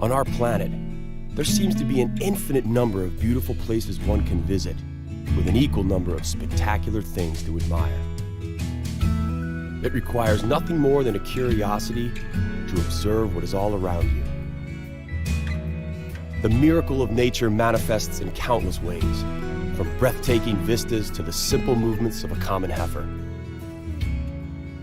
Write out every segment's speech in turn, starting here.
On our planet, there seems to be an infinite number of beautiful places one can visit, with an equal number of spectacular things to admire. It requires nothing more than a curiosity to observe what is all around you. The miracle of nature manifests in countless ways, from breathtaking vistas to the simple movements of a common heifer.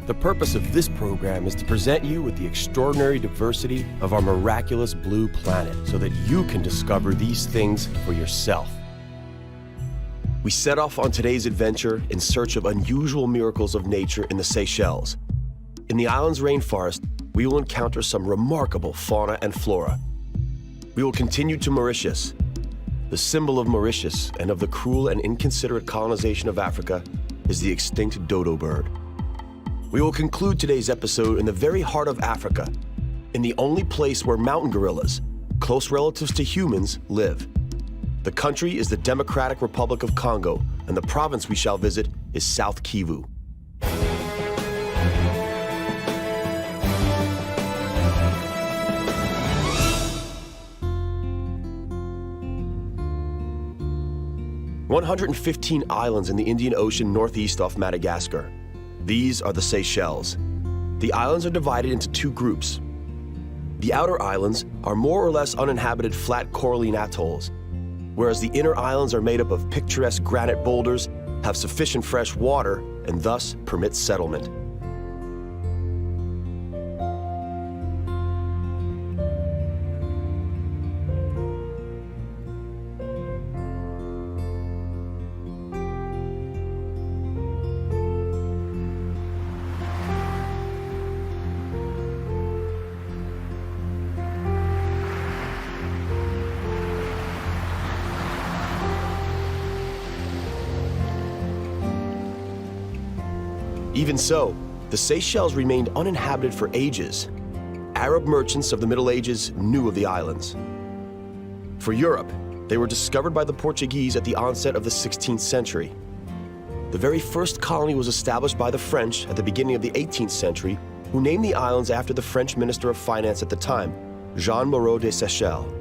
The purpose of this program is to present you with the extraordinary diversity of our miraculous blue planet so that you can discover these things for yourself. We set off on today's adventure in search of unusual miracles of nature in the Seychelles. In the island's rainforest, we will encounter some remarkable fauna and flora. We will continue to Mauritius. The symbol of Mauritius and of the cruel and inconsiderate colonization of Africa is the extinct dodo bird. We will conclude today's episode in the very heart of Africa, in the only place where mountain gorillas, close relatives to humans, live. The country is the Democratic Republic of Congo, and the province we shall visit is South Kivu. There are 115 islands in the Indian Ocean northeast off Madagascar. These are the Seychelles. The islands are divided into two groups. The outer islands are more or less uninhabited flat coralline atolls, whereas the inner islands are made up of picturesque granite boulders, have sufficient fresh water, and thus permit settlement. Even so, the Seychelles remained uninhabited for ages. Arab merchants of the Middle Ages knew of the islands. For Europe, they were discovered by the Portuguese at the onset of the 16th century. The very first colony was established by the French at the beginning of the 18th century, who named the islands after the French Minister of Finance at the time, Jean Moreau de Seychelles.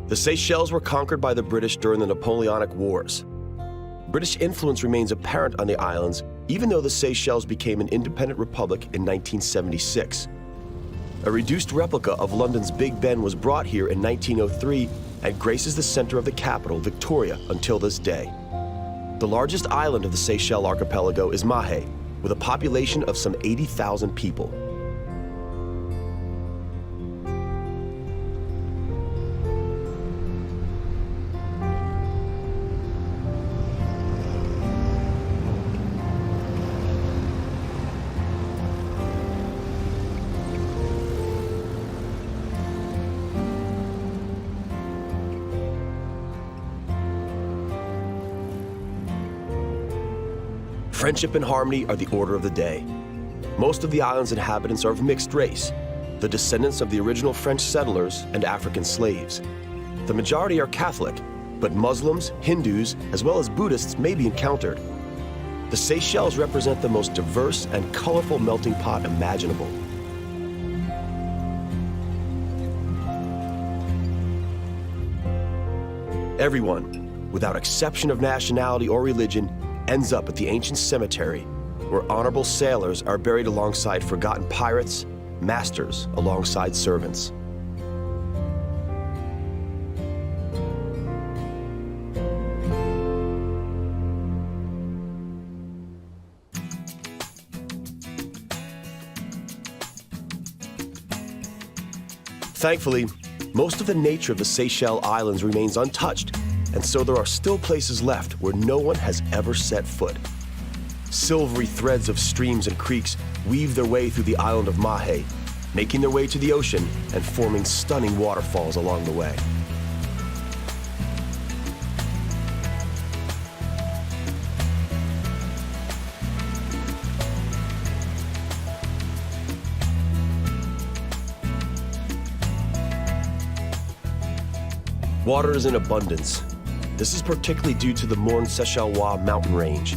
The Seychelles were conquered by the British during the Napoleonic Wars. British influence remains apparent on the islands, even though the Seychelles became an independent republic in 1976. A reduced replica of London's Big Ben was brought here in 1903 and graces the center of the capital, Victoria, until this day. The largest island of the Seychelles archipelago is Mahé, with a population of some 80,000 people. Friendship and harmony are the order of the day. Most of the island's inhabitants are of mixed race, the descendants of the original French settlers and African slaves. The majority are Catholic, but Muslims, Hindus, as well as Buddhists may be encountered. The Seychelles represent the most diverse and colorful melting pot imaginable. Everyone, without exception of nationality or religion, ends up at the ancient cemetery, where honorable sailors are buried alongside forgotten pirates, masters alongside servants. Thankfully, most of the nature of the Seychelles Islands remains untouched, and so there are still places left where no one has ever set foot. Silvery threads of streams and creeks weave their way through the island of Mahé, making their way to the ocean and forming stunning waterfalls along the way. Water is in abundance. This is particularly due to the Morne Sechalois mountain range.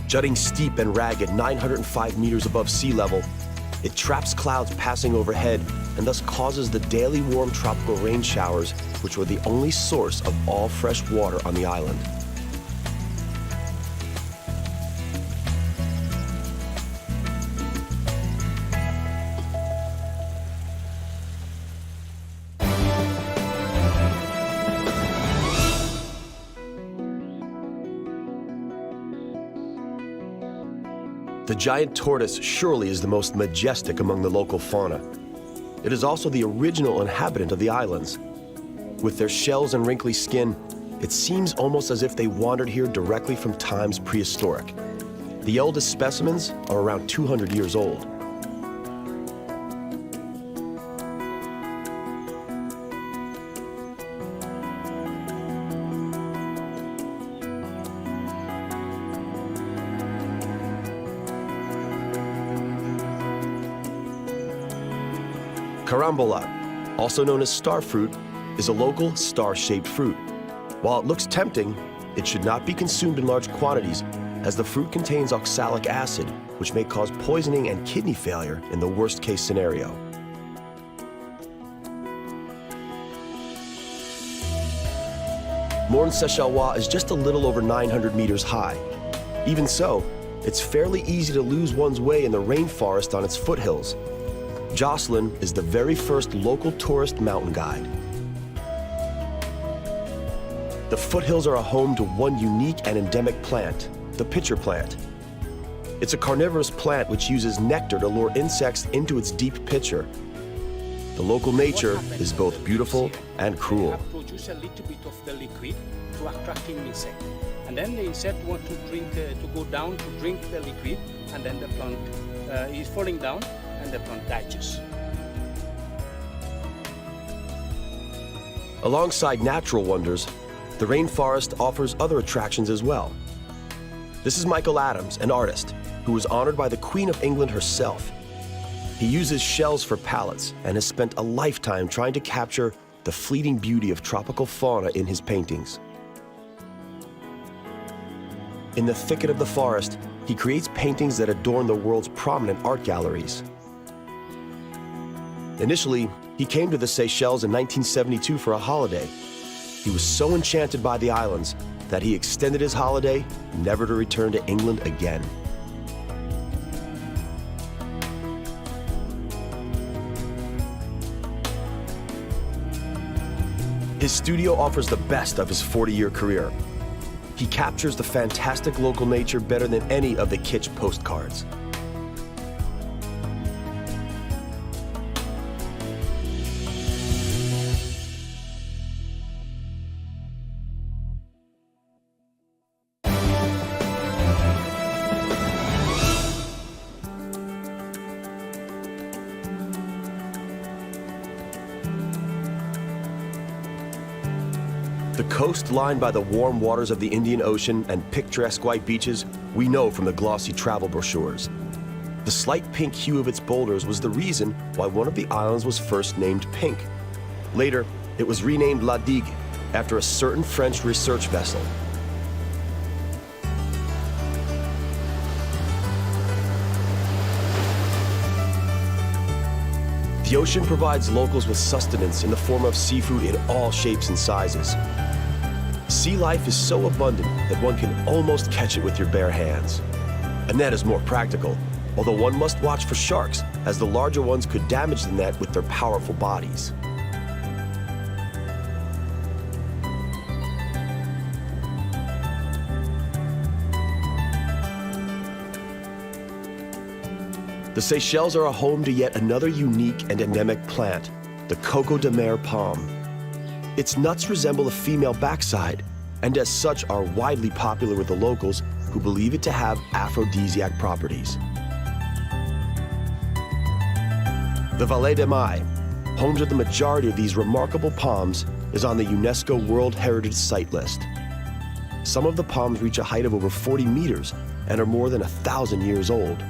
Jutting steep and ragged 905 meters above sea level, it traps clouds passing overhead and thus causes the daily warm tropical rain showers, which were the only source of all fresh water on the island. The giant tortoise surely is the most majestic among the local fauna. It is also the original inhabitant of the islands. With their shells and wrinkly skin, it seems almost as if they wandered here directly from times prehistoric. The eldest specimens are around 200 years old. Carambola, also known as star fruit, is a local star-shaped fruit. While it looks tempting, it should not be consumed in large quantities, as the fruit contains oxalic acid, which may cause poisoning and kidney failure in the worst-case scenario. Morne Sechalois is just a little over 900 meters high. Even so, it's fairly easy to lose one's way in the rainforest on its foothills. Jocelyn is the very first local tourist mountain guide. The foothills are a home to one unique and endemic plant, the pitcher plant. It's a carnivorous plant which uses nectar to lure insects into its deep pitcher. The local nature is both beautiful and cruel. They have produced a little bit of the liquid to attracting insect. And then the insect want to drink, to go down to drink the liquid, and then the plant is falling down and the plant digests. Alongside natural wonders, the rainforest offers other attractions as well. This is Michael Adams, an artist, who was honored by the Queen of England herself. He uses shells for palettes and has spent a lifetime trying to capture the fleeting beauty of tropical fauna in his paintings. In the thicket of the forest, he creates paintings that adorn the world's prominent art galleries. Initially, he came to the Seychelles in 1972 for a holiday. He was so enchanted by the islands that he extended his holiday, never to return to England again. His studio offers the best of his 40-year career. He captures the fantastic local nature better than any of the kitsch postcards. The coast lined by the warm waters of the Indian Ocean and picturesque white beaches we know from the glossy travel brochures. The slight pink hue of its boulders was the reason why one of the islands was first named Pink. Later, it was renamed La Digue after a certain French research vessel. The ocean provides locals with sustenance in the form of seafood in all shapes and sizes. Sea life is so abundant that one can almost catch it with your bare hands. A net is more practical, although one must watch for sharks, as the larger ones could damage the net with their powerful bodies. The Seychelles are a home to yet another unique and endemic plant, the coco de mer palm. Its nuts resemble a female backside, and as such are widely popular with the locals who believe it to have aphrodisiac properties. The Vallée des Mai, home to the majority of these remarkable palms, is on the UNESCO World Heritage Site List. Some of the palms reach a height of over 40 meters and are more than 1,000 years old.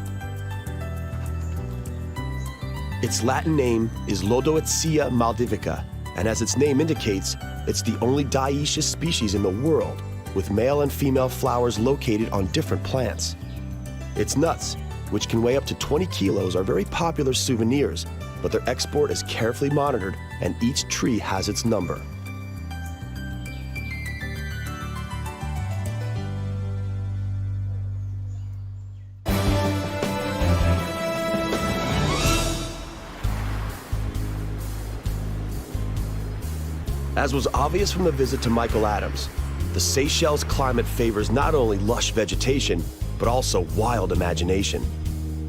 Its Latin name is Lodoicea maldivica, And as its name indicates, it's the only dioecious species in the world, with male and female flowers located on different plants. Its nuts, which can weigh up to 20 kilos, are very popular souvenirs, but their export is carefully monitored and each tree has its number. As was obvious from the visit to Michael Adams, the Seychelles climate favors not only lush vegetation, but also wild imagination.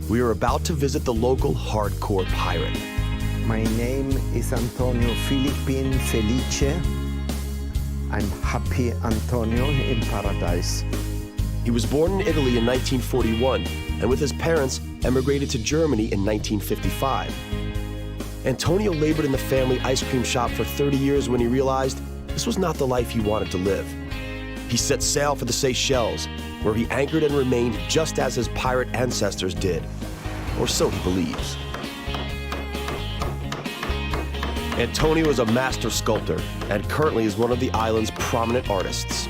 We are about to visit the local hardcore pirate. My name is Antonio Filipin Felice. I'm happy Antonio in paradise. He was born in Italy in 1941 and with his parents emigrated to Germany in 1955. Antonio labored in the family ice cream shop for 30 years when he realized this was not the life he wanted to live. He set sail for the Seychelles, where he anchored and remained just as his pirate ancestors did, or so he believes. Antonio is a master sculptor and currently is one of the island's prominent artists.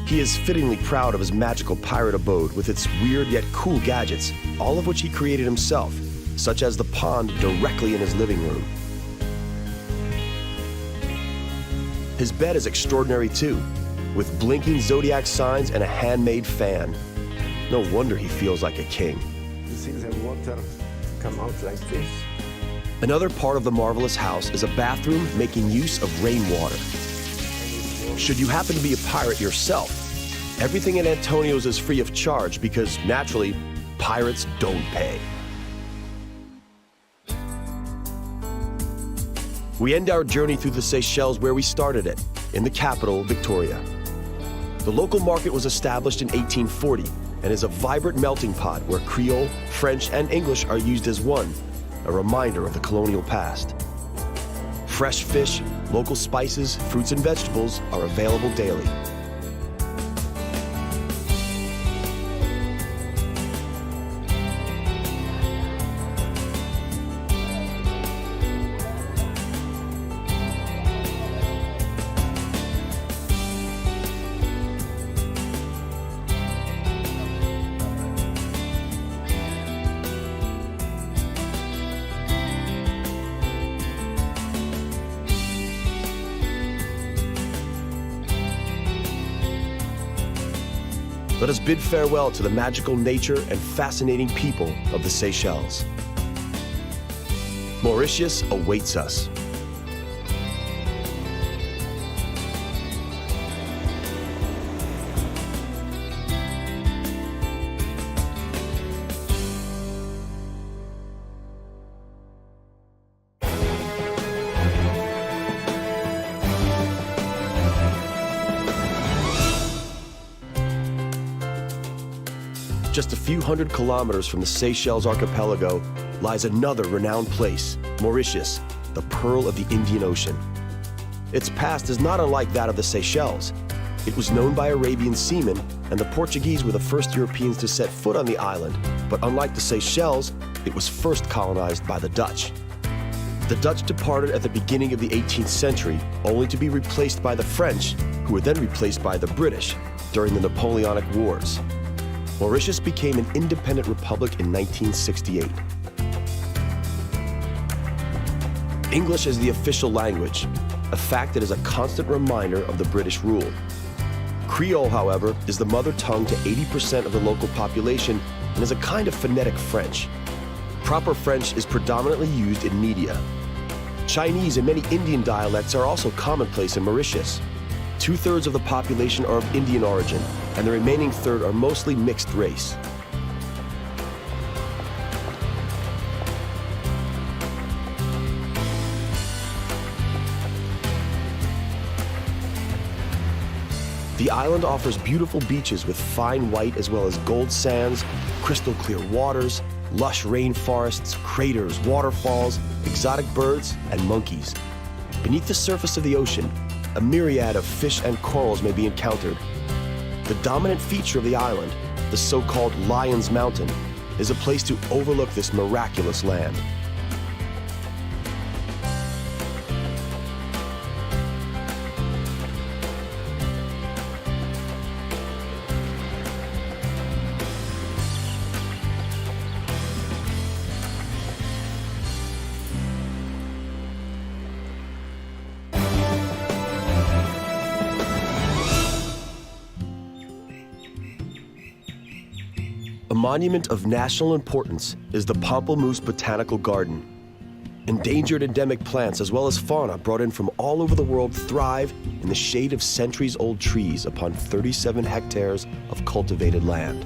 He is fittingly proud of his magical pirate abode with its weird yet cool gadgets, all of which he created himself, such as the pond directly in his living room. His bed is extraordinary too, with blinking zodiac signs and a handmade fan. No wonder he feels like a king. You see the water come out like this? Another part of the marvelous house is a bathroom making use of rainwater. Should you happen to be a pirate yourself, everything at Antonio's is free of charge because, naturally, pirates don't pay. We end our journey through the Seychelles where we started it, in the capital, Victoria. The local market was established in 1840 and is a vibrant melting pot where Creole, French, and English are used as one, a reminder of the colonial past. Fresh fish, local spices, fruits, and vegetables are available daily. Let us bid farewell to the magical nature and fascinating people of the Seychelles. Mauritius awaits us. Just a few hundred kilometers from the Seychelles archipelago lies another renowned place, Mauritius, the pearl of the Indian Ocean. Its past is not unlike that of the Seychelles. It was known by Arabian seamen, and the Portuguese were the first Europeans to set foot on the island, but unlike the Seychelles, it was first colonized by the Dutch. The Dutch departed at the beginning of the 18th century, only to be replaced by the French, who were then replaced by the British during the Napoleonic Wars. Mauritius became an independent republic in 1968. English is the official language, a fact that is a constant reminder of the British rule. Creole, however, is the mother tongue to 80% of the local population and is a kind of phonetic French. Proper French is predominantly used in media. Chinese and many Indian dialects are also commonplace in Mauritius. 2/3 of the population are of Indian origin, and the remaining third are mostly mixed race. The island offers beautiful beaches with fine white as well as gold sands, crystal clear waters, lush rainforests, craters, waterfalls, exotic birds, and monkeys. Beneath the surface of the ocean, a myriad of fish and corals may be encountered. The dominant feature of the island, the so-called Lion's Mountain, is a place to overlook this miraculous land. A monument of national importance is the Pamplemousse Botanical Garden. Endangered endemic plants as well as fauna brought in from all over the world thrive in the shade of centuries-old trees upon 37 hectares of cultivated land.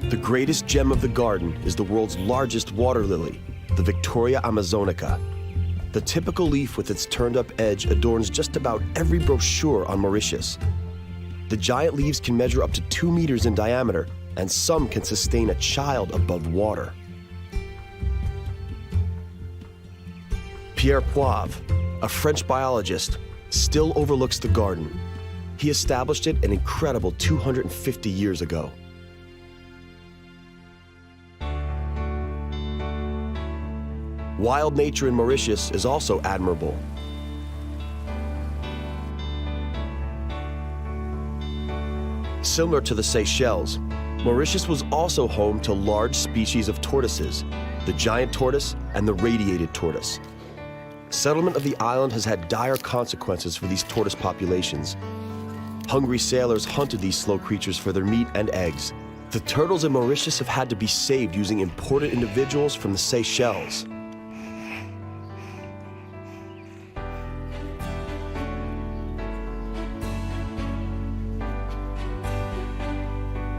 The greatest gem of the garden is the world's largest water lily, the Victoria Amazonica. The typical leaf with its turned-up edge adorns just about every brochure on Mauritius. The giant leaves can measure up to 2 meters in diameter, and some can sustain a child above water. Pierre Poivre, a French biologist, still overlooks the garden. He established it an incredible 250 years ago. Wild nature in Mauritius is also admirable. Similar to the Seychelles, Mauritius was also home to large species of tortoises, the giant tortoise and the radiated tortoise. Settlement of the island has had dire consequences for these tortoise populations. Hungry sailors hunted these slow creatures for their meat and eggs. The turtles in Mauritius have had to be saved using imported individuals from the Seychelles.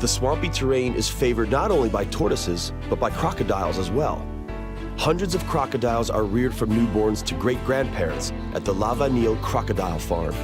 The swampy terrain is favored not only by tortoises, but by crocodiles as well. Hundreds of crocodiles are reared from newborns to great-grandparents at the Lava Guanaco crocodile farm.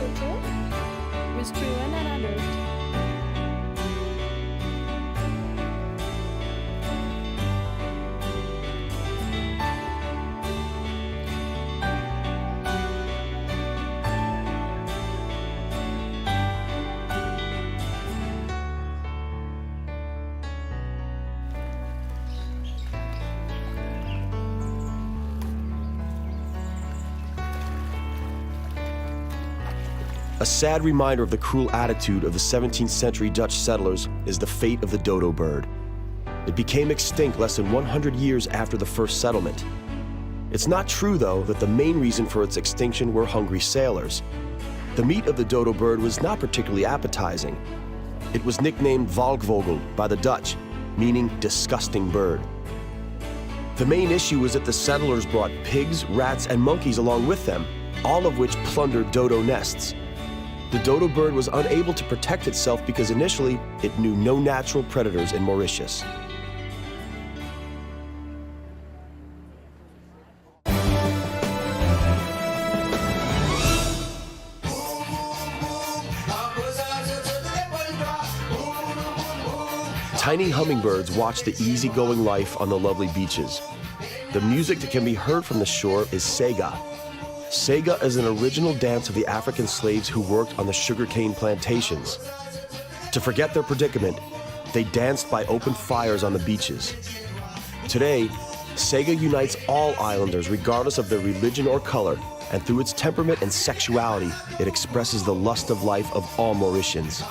A sad reminder of the cruel attitude of the 17th century Dutch settlers is the fate of the dodo bird. It became extinct less than 100 years after the first settlement. It's not true, though, that the main reason for its extinction were hungry sailors. The meat of the dodo bird was not particularly appetizing. It was nicknamed Valkvogel by the Dutch, meaning disgusting bird. The main issue was that the settlers brought pigs, rats, and monkeys along with them, all of which plundered dodo nests. The dodo bird was unable to protect itself because initially it knew no natural predators in Mauritius. Tiny hummingbirds watch the easygoing life on the lovely beaches. The music that can be heard from the shore is sega. Sega is an original dance of the African slaves who worked on the sugarcane plantations. To forget their predicament, they danced by open fires on the beaches. Today, Sega unites all islanders regardless of their religion or color, and through its temperament and sexuality, it expresses the lust of life of all Mauritians.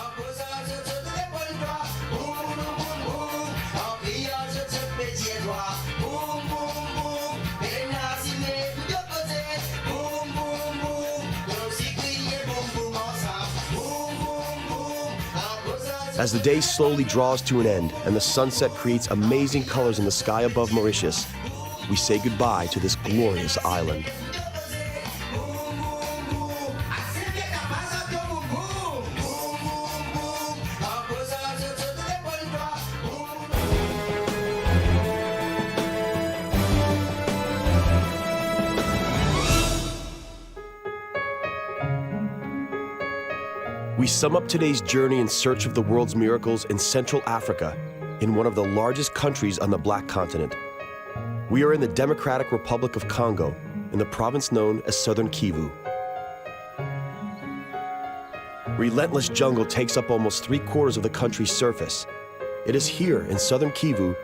As the day slowly draws to an end and the sunset creates amazing colors in the sky above Mauritius, we say goodbye to this glorious island. We sum up today's journey in search of the world's miracles in Central Africa, in one of the largest countries on the Black Continent. We are in the Democratic Republic of Congo, in the province known as Southern Kivu. Relentless jungle takes up almost 3/4 of the country's surface. It is here in Southern Kivu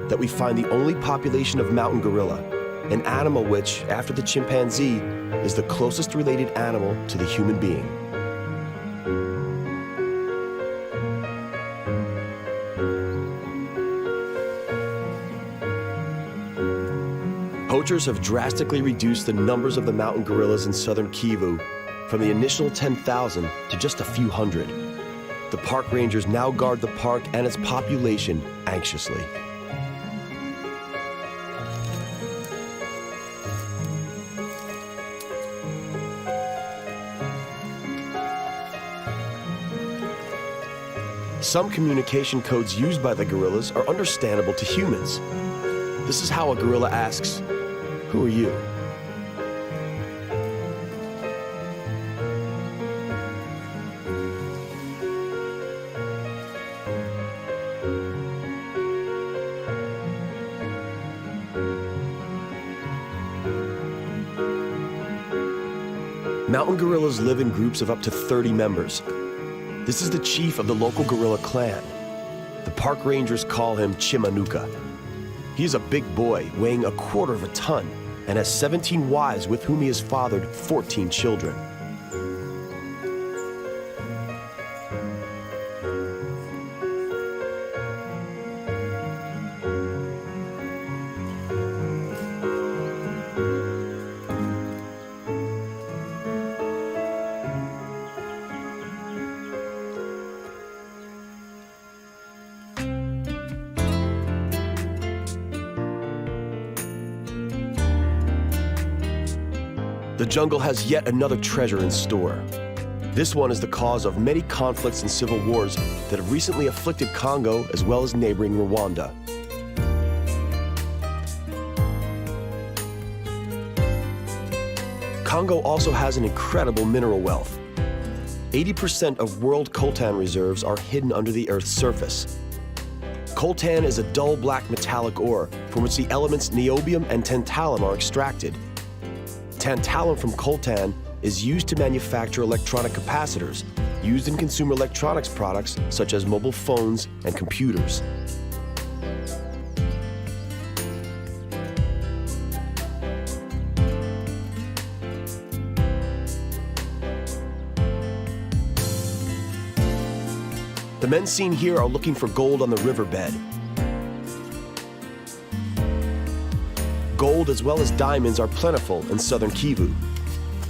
that we find the only population of mountain gorilla, an animal which, after the chimpanzee, is the closest related animal to the human being. Poachers have drastically reduced the numbers of the mountain gorillas in Southern Kivu from the initial 10,000 to just a few hundred. The park rangers now guard the park and its population anxiously. Some communication codes used by the gorillas are understandable to humans. This is how a gorilla asks, "Who are you?" Mountain gorillas live in groups of up to 30 members. This is the chief of the local gorilla clan. The park rangers call him Chimanuka. He is a big boy, weighing 1/4 of a ton, and has 17 wives with whom he has fathered 14 children. The jungle has yet another treasure in store. This one is the cause of many conflicts and civil wars that have recently afflicted Congo as well as neighboring Rwanda. Congo also has an incredible mineral wealth. 80% of world coltan reserves are hidden under the Earth's surface. Coltan is a dull black metallic ore from which the elements niobium and tantalum are extracted. Tantalum from coltan is used to manufacture electronic capacitors used in consumer electronics products such as mobile phones and computers. The men seen here are looking for gold on the riverbed. Gold as well as diamonds are plentiful in Southern Kivu.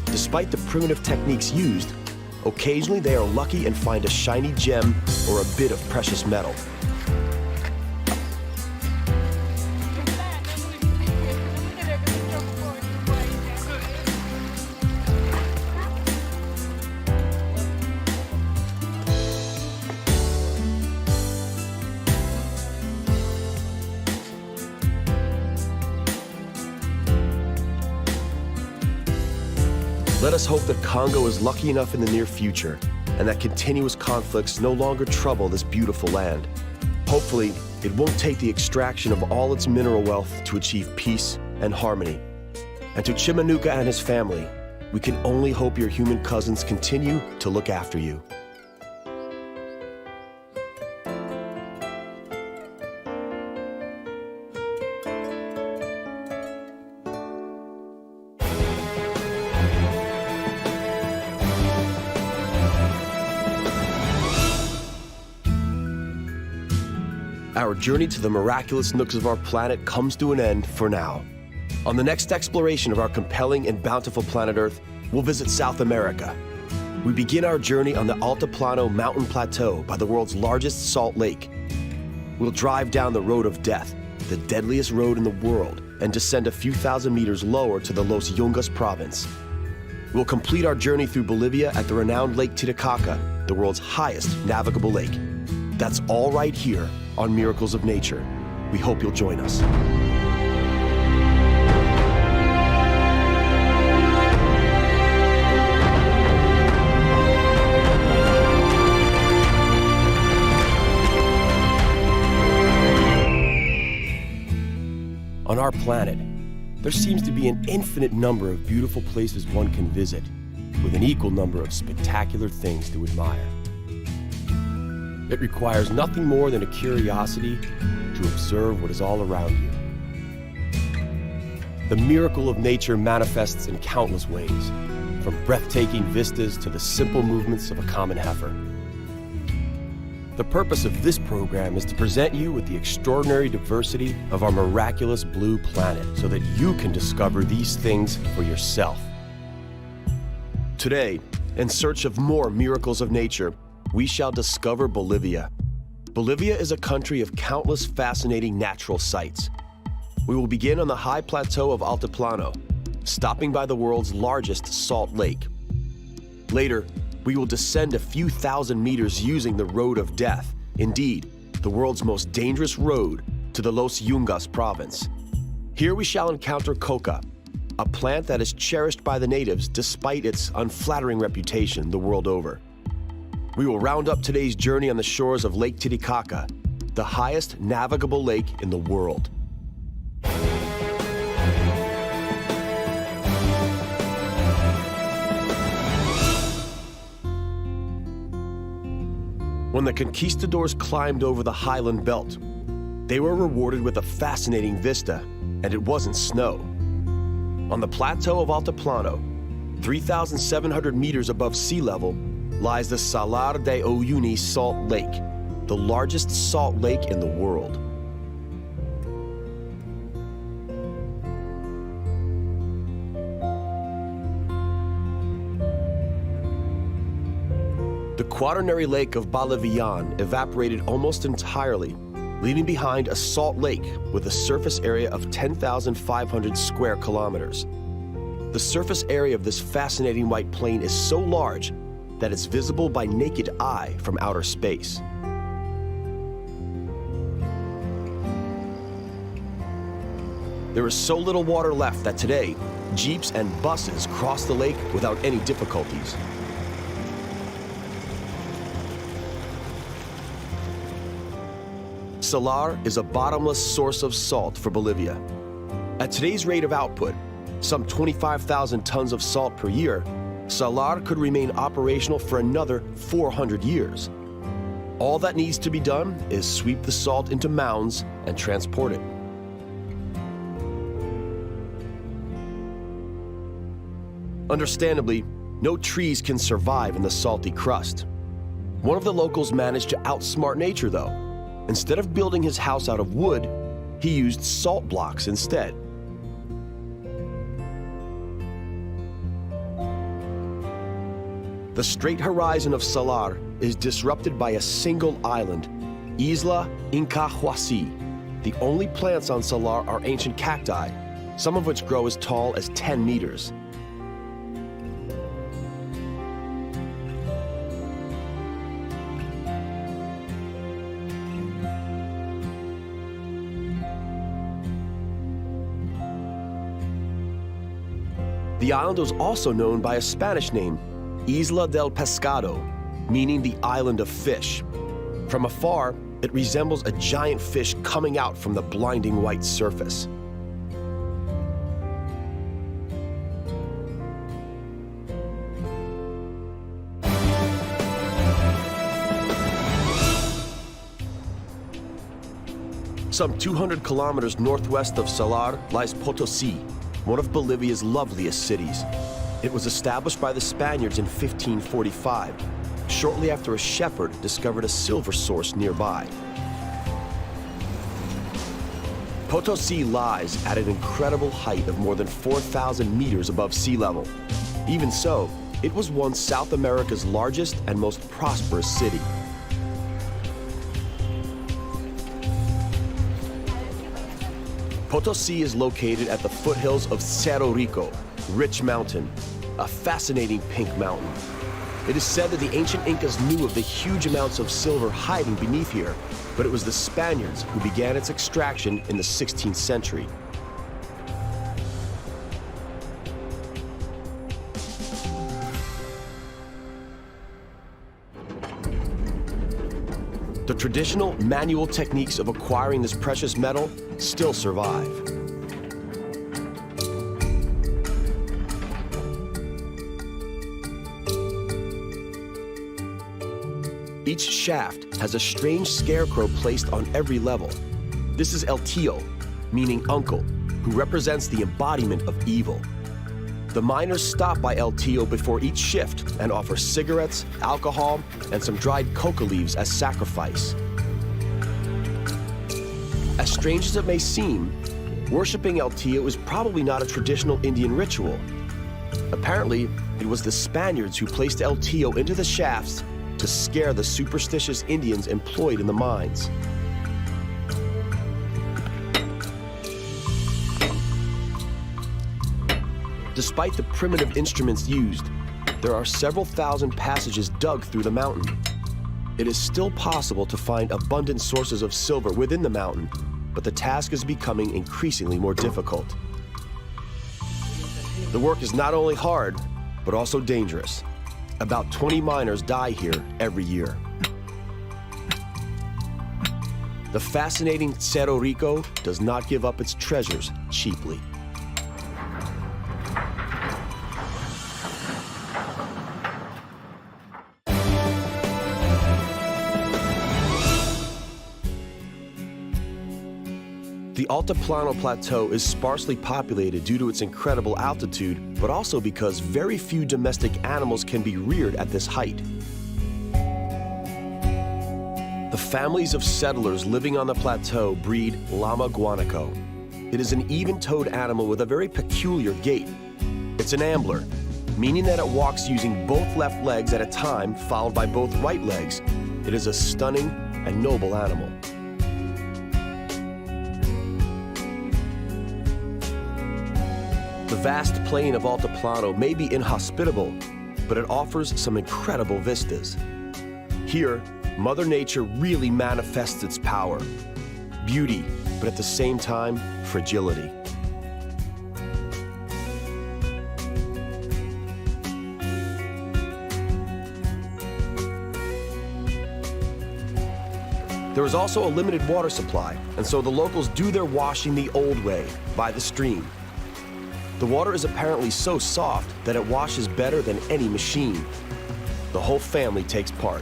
Despite the primitive techniques used, occasionally they are lucky and find a shiny gem or a bit of precious metal. Let us hope that Congo is lucky enough in the near future and that continuous conflicts no longer trouble this beautiful land. Hopefully, it won't take the extraction of all its mineral wealth to achieve peace and harmony. And to Chimanuka and his family, we can only hope your human cousins continue to look after you. Our journey to the miraculous nooks of our planet comes to an end for now. On the next exploration of our compelling and bountiful planet Earth, we'll visit South America. We begin our journey on the Altiplano mountain plateau by the world's largest salt lake. We'll drive down the road of death, the deadliest road in the world, and descend a few thousand meters lower to the Los Yungas province. We'll complete our journey through Bolivia at the renowned Lake Titicaca, the world's highest navigable lake. That's all right here on Miracles of Nature. We hope you'll join us. our planet, there seems to be an infinite number of beautiful places one can visit, with an equal number of spectacular things to admire. It requires nothing more than a curiosity to observe what is all around you. The miracle of nature manifests in countless ways, from breathtaking vistas to the simple movements of a common heifer. The purpose of this program is to present you with the extraordinary diversity of our miraculous blue planet so that you can discover these things for yourself. Today, in search of more miracles of nature, we shall discover Bolivia. Bolivia is a country of countless fascinating natural sights. We will begin on the high plateau of Altiplano, stopping by the world's largest salt lake. Later, we will descend a few thousand meters using the Road of Death, indeed, the world's most dangerous road, to the Los Yungas province. Here we shall encounter coca, a plant that is cherished by the natives despite its unflattering reputation the world over. We will round up today's journey on the shores of Lake Titicaca, the highest navigable lake in the world. When the conquistadors climbed over the highland belt, they were rewarded with a fascinating vista, and it wasn't snow. On the plateau of Altiplano, 3,700 meters above sea level, lies the Salar de Uyuni Salt Lake, the largest salt lake in the world. The quaternary lake of Bolivian evaporated almost entirely, leaving behind a salt lake with a surface area of 10,500 square kilometers. The surface area of this fascinating white plain is so large that it's visible by naked eye from outer space. There is so little water left that today, jeeps and buses cross the lake without any difficulties. Salar is a bottomless source of salt for Bolivia. At today's rate of output, some 25,000 tons of salt per year, Salar could remain operational for another 400 years. All that needs to be done is sweep the salt into mounds and transport it. Understandably, no trees can survive in the salty crust. One of the locals managed to outsmart nature, though. Instead of building his house out of wood, he used salt blocks instead. The straight horizon of Salar is disrupted by a single island, Isla Incahuasi. The only plants on Salar are ancient cacti, some of which grow as tall as 10 meters. The island was also known by a Spanish name, Isla del Pescado, meaning the island of fish. From afar, it resembles a giant fish coming out from the blinding white surface. Some 200 kilometers northwest of Salar lies Potosi, one of Bolivia's loveliest cities. It was established by the Spaniards in 1545, shortly after a shepherd discovered a silver source nearby. Potosi lies at an incredible height of more than 4,000 meters above sea level. Even so, it was once South America's largest and most prosperous city. Potosi is located at the foothills of Cerro Rico, Rich Mountain, a fascinating pink mountain. It is said that the ancient Incas knew of the huge amounts of silver hiding beneath here, but it was the Spaniards who began its extraction in the 16th century. The traditional manual techniques of acquiring this precious metal still survive. Each shaft has a strange scarecrow placed on every level. This is El Tío, meaning uncle, who represents the embodiment of evil. The miners stop by El Tío before each shift and offer cigarettes, alcohol, and some dried coca leaves as sacrifice. As strange as it may seem, worshipping El Tío is probably not a traditional Indian ritual. Apparently, it was the Spaniards who placed El Tío into the shafts to scare the superstitious Indians employed in the mines. Despite the primitive instruments used, there are several thousand passages dug through the mountain. It is still possible to find abundant sources of silver within the mountain, but the task is becoming increasingly more difficult. The work is not only hard, but also dangerous. About 20 miners die here every year. The fascinating Cerro Rico does not give up its treasures cheaply. The Altiplano Plateau is sparsely populated due to its incredible altitude, but also because very few domestic animals can be reared at this height. The families of settlers living on the plateau breed Lama Guanaco. It is an even-toed animal with a very peculiar gait. It's an ambler, meaning that it walks using both left legs at a time, followed by both right legs. It is a stunning and noble animal. The vast plain of Altiplano may be inhospitable, but it offers some incredible vistas. Here, Mother Nature really manifests its power. Beauty, but at the same time, fragility. There is also a limited water supply, and so the locals do their washing the old way, by the stream. The water is apparently so soft that it washes better than any machine. The whole family takes part.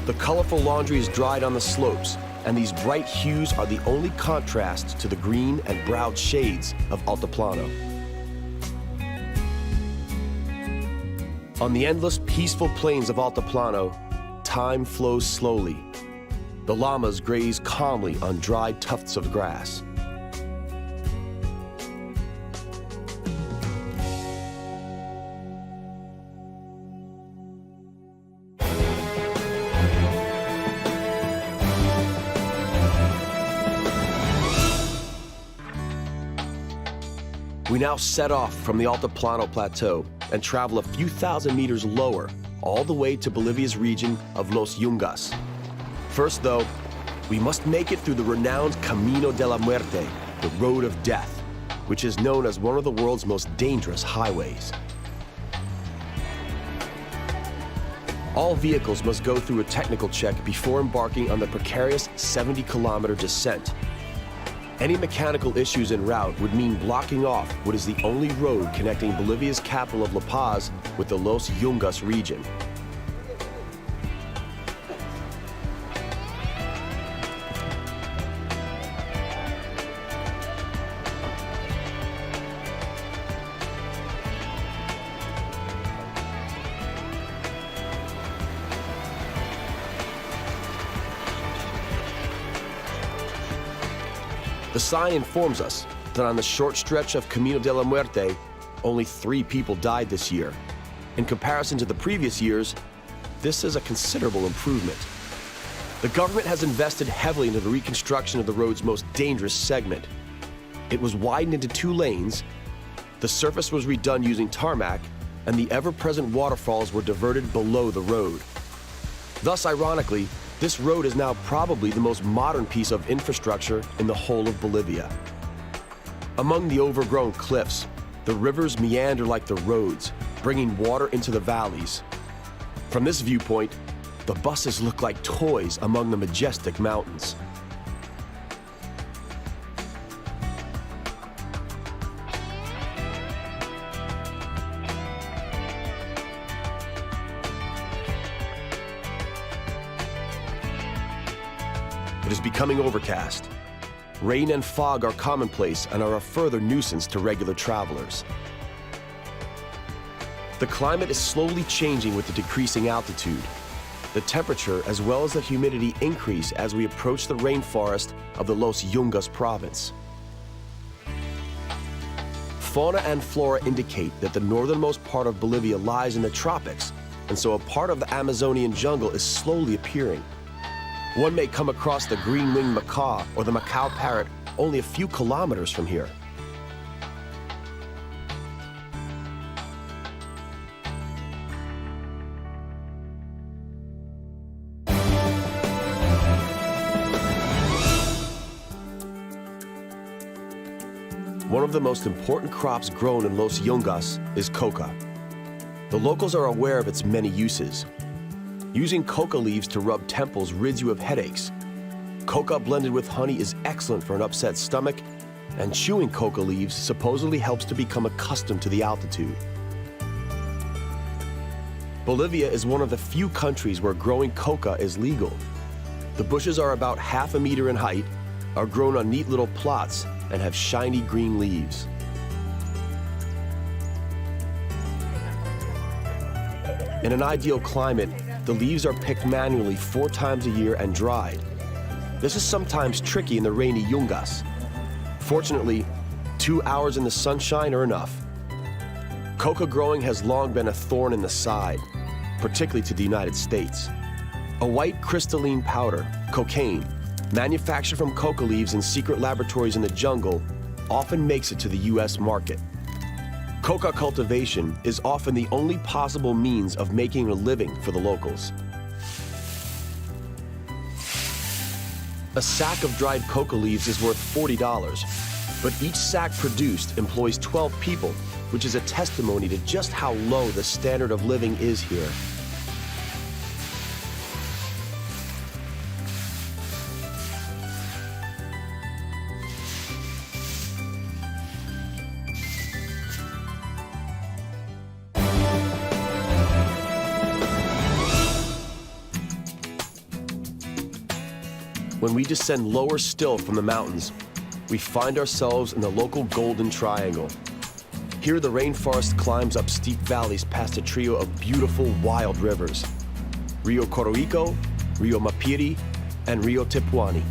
The colorful laundry is dried on the slopes, and these bright hues are the only contrast to the green and brown shades of Altiplano. On the endless, peaceful plains of Altiplano, time flows slowly. The llamas graze calmly on dried tufts of grass. We now set off from the Altiplano Plateau and travel a few thousand meters lower, all the way to Bolivia's region of Los Yungas. First, though, we must make it through the renowned Camino De La Muerte, the Road of Death, which is known as one of the world's most dangerous highways. All vehicles must go through a technical check before embarking on the precarious 70-kilometer descent. Any mechanical issues en route would mean blocking off what is the only road connecting Bolivia's capital of La Paz with the Los Yungas region. The sign informs us that on the short stretch of Camino de la Muerte, only 3 people died this year. In comparison to the previous years, this is a considerable improvement. The government has invested heavily into the reconstruction of the road's most dangerous segment. It was widened into 2 lanes, the surface was redone using tarmac, and the ever-present waterfalls were diverted below the road. Thus, ironically, this road is now probably the most modern piece of infrastructure in the whole of Bolivia. Among the overgrown cliffs, the rivers meander like the roads, bringing water into the valleys. From this viewpoint, the buses look like toys among the majestic mountains. is becoming overcast. Rain and fog are commonplace and are a further nuisance to regular travelers. The climate is slowly changing with the decreasing altitude. The temperature as well as the humidity increase as we approach the rainforest of the Los Yungas province. Fauna and flora indicate that the northernmost part of Bolivia lies in the tropics, and so a part of the Amazonian jungle is slowly appearing. One may come across the green-winged macaw or the Macau parrot only a few kilometers from here. One of the most important crops grown in Los Yungas is coca. The locals are aware of its many uses. Using coca leaves to rub temples rids you of headaches. Coca blended with honey is excellent for an upset stomach, and chewing coca leaves supposedly helps to become accustomed to the altitude. Bolivia is one of the few countries where growing coca is legal. The bushes are about half a meter in height, are grown on neat little plots, and have shiny green leaves. In an ideal climate, the leaves are picked manually 4 times a year and dried. This is sometimes tricky in the rainy Yungas. Fortunately, 2 hours in the sunshine are enough. Coca growing has long been a thorn in the side, particularly to the United States. A white crystalline powder, cocaine, manufactured from coca leaves in secret laboratories in the jungle, often makes it to the U.S. market. Coca cultivation is often the only possible means of making a living for the locals. A sack of dried coca leaves is worth $40, but each sack produced employs 12 people, which is a testimony to just how low the standard of living is here. When we descend lower still from the mountains, we find ourselves in the local Golden Triangle. Here, the rainforest climbs up steep valleys past a trio of beautiful wild rivers: Rio Coroico, Rio Mapiri, and Rio Tipuani.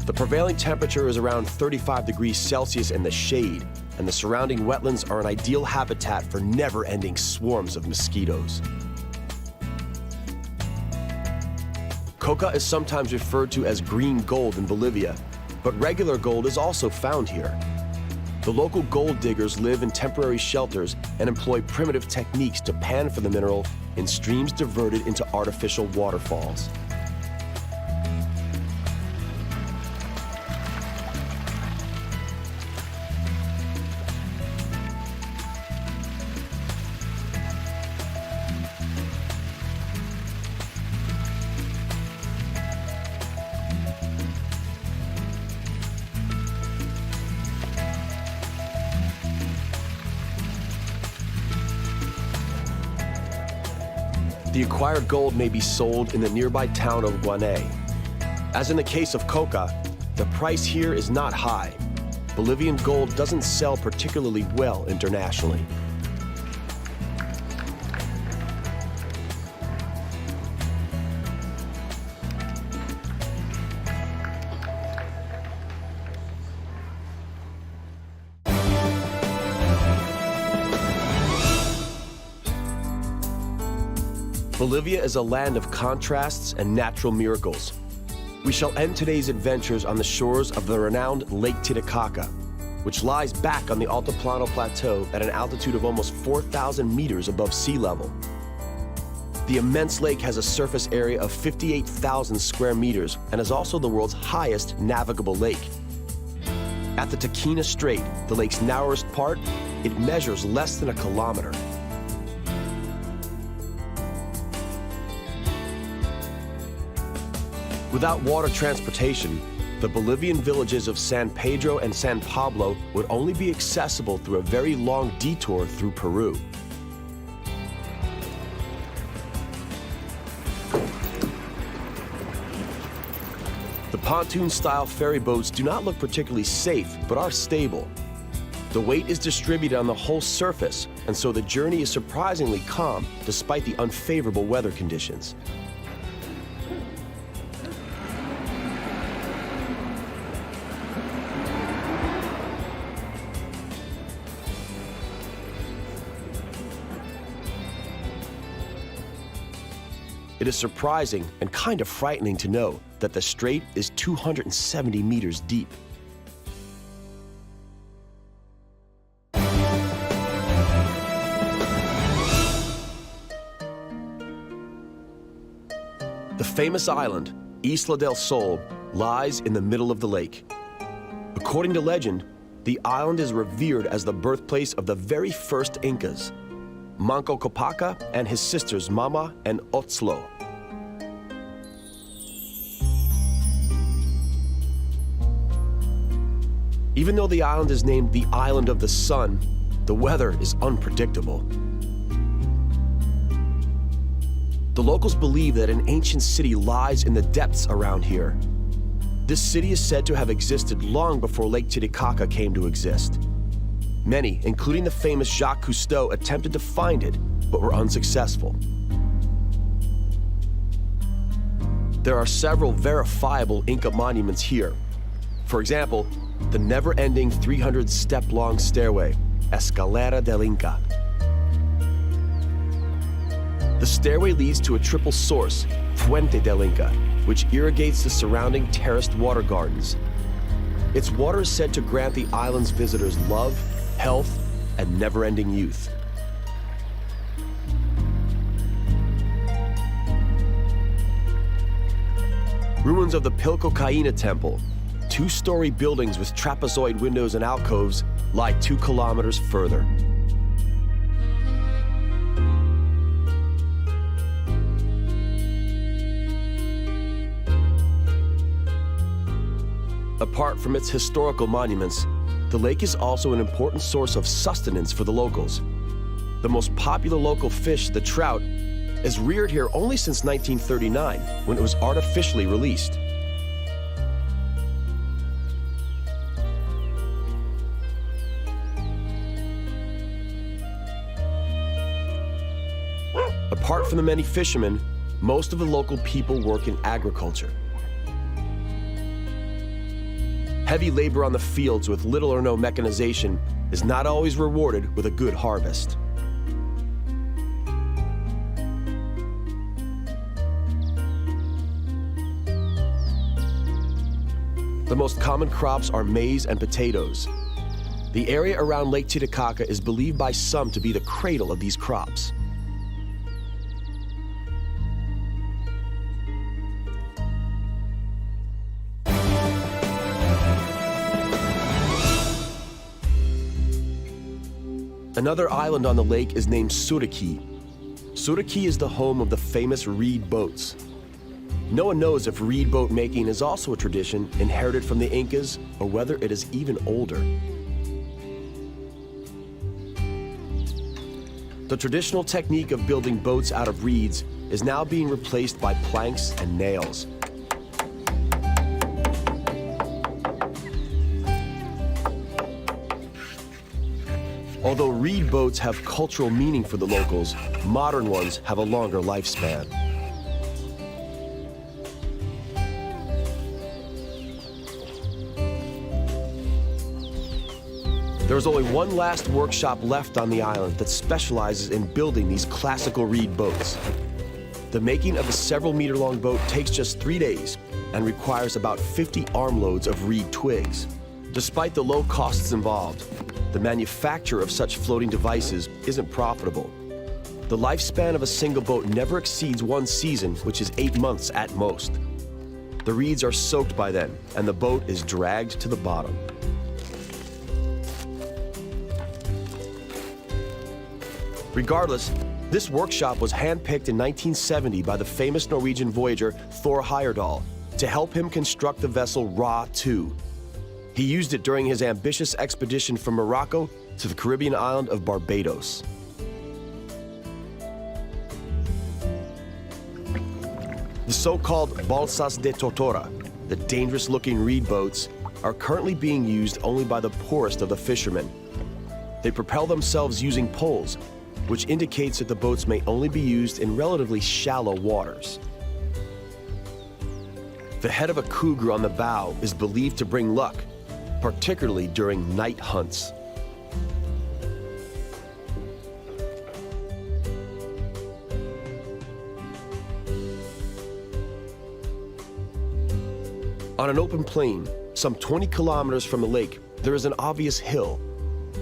The prevailing temperature is around 35 degrees Celsius in the shade, and the surrounding wetlands are an ideal habitat for never-ending swarms of mosquitoes. Coca is sometimes referred to as green gold in Bolivia, but regular gold is also found here. The local gold diggers live in temporary shelters and employ primitive techniques to pan for the mineral in streams diverted into artificial waterfalls. The acquired gold may be sold in the nearby town of Guanay. As in the case of coca, the price here is not high. Bolivian gold doesn't sell particularly well internationally. Bolivia is a land of contrasts and natural miracles. We shall end today's adventures on the shores of the renowned Lake Titicaca, which lies back on the Altiplano Plateau at an altitude of almost 4,000 meters above sea level. The immense lake has a surface area of 58,000 square meters and is also the world's highest navigable lake. At the Taquina Strait, the lake's narrowest part, it measures less than a kilometer. Without water transportation, the Bolivian villages of San Pedro and San Pablo would only be accessible through a very long detour through Peru. The pontoon-style ferry boats do not look particularly safe, but are stable. The weight is distributed on the whole surface, and so the journey is surprisingly calm despite the unfavorable weather conditions. It is surprising and kind of frightening to know that the strait is 270 meters deep. The famous island, Isla del Sol, lies in the middle of the lake. According to legend, the island is revered as the birthplace of the very first Incas, Manco Capac and his sisters Mama and Otzlo. Even though the island is named the Island of the Sun, the weather is unpredictable. The locals believe that an ancient city lies in the depths around here. This city is said to have existed long before Lake Titicaca came to exist. Many, including the famous Jacques Cousteau, attempted to find it, but were unsuccessful. There are several verifiable Inca monuments here. For example, the never-ending 300-step-long stairway, Escalera del Inca. The stairway leads to a triple source, Fuente del Inca, which irrigates the surrounding terraced water gardens. Its water is said to grant the island's visitors love, health, and never-ending youth. Ruins of the Pilcocaina Temple, two-story buildings with trapezoid windows and alcoves, lie 2 kilometers further. Apart from its historical monuments, the lake is also an important source of sustenance for the locals. The most popular local fish, the trout, is reared here only since 1939, when it was artificially released. Apart from the many fishermen, most of the local people work in agriculture. Heavy labor on the fields with little or no mechanization is not always rewarded with a good harvest. The most common crops are maize and potatoes. The area around Lake Titicaca is believed by some to be the cradle of these crops. Another island on the lake is named Suriki. Suriki is the home of the famous reed boats. No one knows if reed boat making is also a tradition inherited from the Incas or whether it is even older. The traditional technique of building boats out of reeds is now being replaced by planks and nails. Although reed boats have cultural meaning for the locals, modern ones have a longer lifespan. There is only one last workshop left on the island that specializes in building these classical reed boats. The making of a several-meter-long boat takes just 3 days and requires about 50 armloads of reed twigs. Despite the low costs involved, the manufacture of such floating devices isn't profitable. The lifespan of a single boat never exceeds 1 season, which is 8 months at most. The reeds are soaked by then, and the boat is dragged to the bottom. Regardless, this workshop was handpicked in 1970 by the famous Norwegian voyager Thor Heyerdahl to help him construct the vessel Ra II. He used it during his ambitious expedition from Morocco to the Caribbean island of Barbados. The so-called Balsas de Tortora, the dangerous-looking reed boats, are currently being used only by the poorest of the fishermen. They propel themselves using poles, which indicates that the boats may only be used in relatively shallow waters. The head of a cougar on the bow is believed to bring luck, particularly during night hunts. On an open plain, some 20 kilometers from the lake, there is an obvious hill.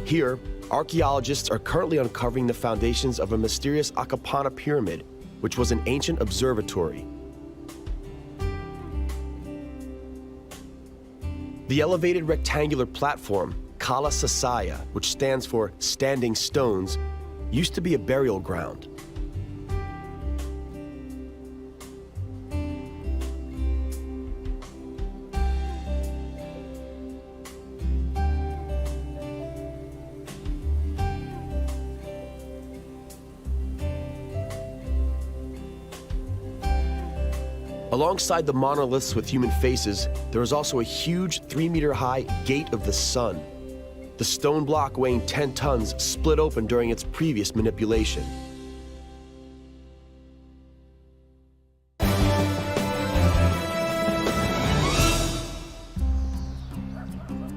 Here, archaeologists are currently uncovering the foundations of a mysterious Akapana pyramid, which was an ancient observatory. The elevated rectangular platform, Kala Sasaya, which stands for standing stones, used to be a burial ground. Alongside the monoliths with human faces, there is also a huge 3-meter-high Gate of the Sun. The stone block weighing 10 tons split open during its previous manipulation.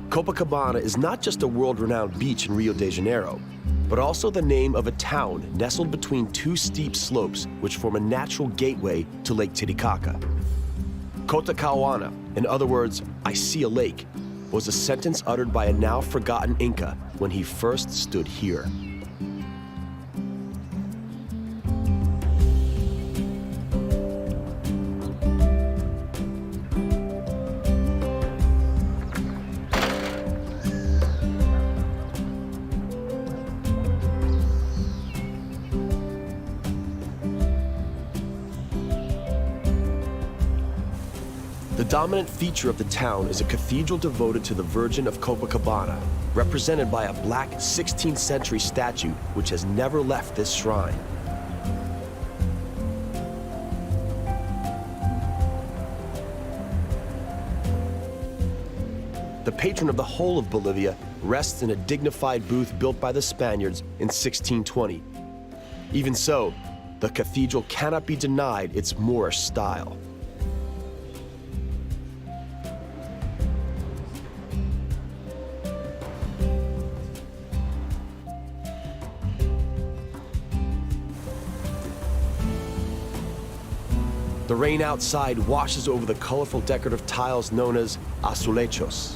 Copa Cabana is not just a world-renowned beach in Rio de Janeiro, but also the name of a town nestled between two steep slopes which form a natural gateway to Lake Titicaca. Kota Kawana, in other words, I see a lake, was a sentence uttered by a now forgotten Inca when he first stood here. The dominant feature of the town is a cathedral devoted to the Virgin of Copacabana, represented by a black 16th century statue which has never left this shrine. The patron of the whole of Bolivia rests in a dignified booth built by the Spaniards in 1620. Even so, the cathedral cannot be denied its Moorish style. The rain outside washes over the colorful decorative tiles known as azulejos.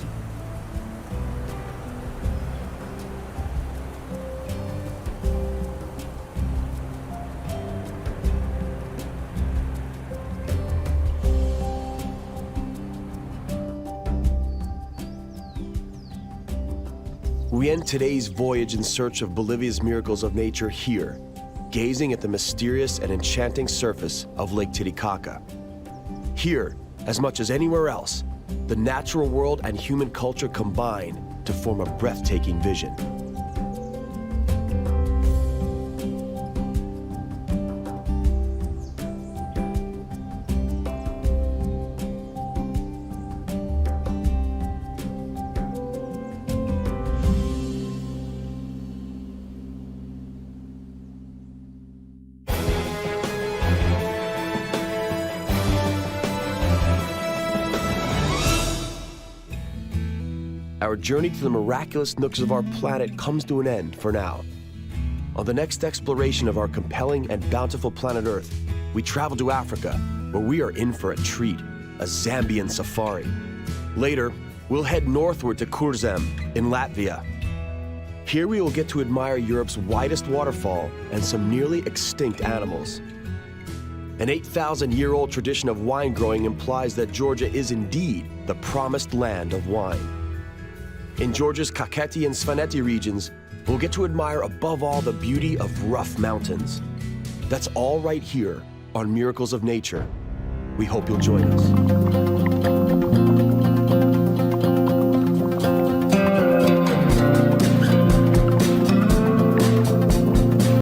We end today's voyage in search of Bolivia's miracles of nature here, gazing at the mysterious and enchanting surface of Lake Titicaca. Here, as much as anywhere else, the natural world and human culture combine to form a breathtaking vision. Our journey to the miraculous nooks of our planet comes to an end for now. On the next exploration of our compelling and bountiful planet Earth, we travel to Africa, where we are in for a treat, a Zambian safari. Later, we'll head northward to Kurzem in Latvia. Here we will get to admire Europe's widest waterfall and some nearly extinct animals. An 8,000-year-old tradition of wine growing implies that Georgia is indeed the promised land of wine. In Georgia's Kakheti and Svaneti regions, we'll get to admire above all the beauty of rough mountains. That's all right here on Miracles of Nature. We hope you'll join us.